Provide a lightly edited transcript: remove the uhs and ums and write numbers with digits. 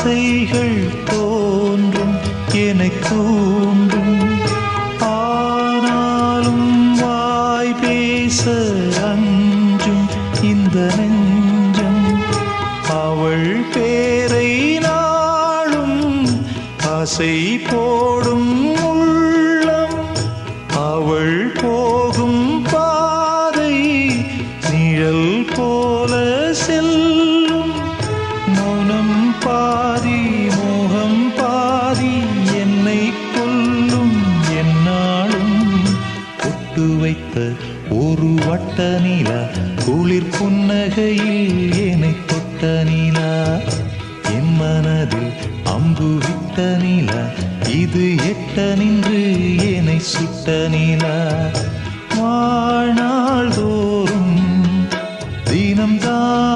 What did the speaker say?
ஆசைகள் தோன்றும் என்னை தூண்டும். ஆனாலும் வாய் பேச அஞ்சும் இந்த நெஞ்சம். அவள் பேரை நாளும் ஆசை போடும் உள்ளம். அவள் போகும் பாதை நிழல் போல செல்லும். மௌனம் பாதி மோகம் பாதி என்னை கொல்லும். என்னாலும் ஒட்டு வைத்த ஒரு வட்ட நிலா குளிர் புன்னகையில் என்னை தொட்ட நிலா. என் மனதில் அம்பு விட்ட நிலா இது எட்ட நின்று என்னை சுட்ட நிலா. வாழ்நாள் தோறும் தினம்தான்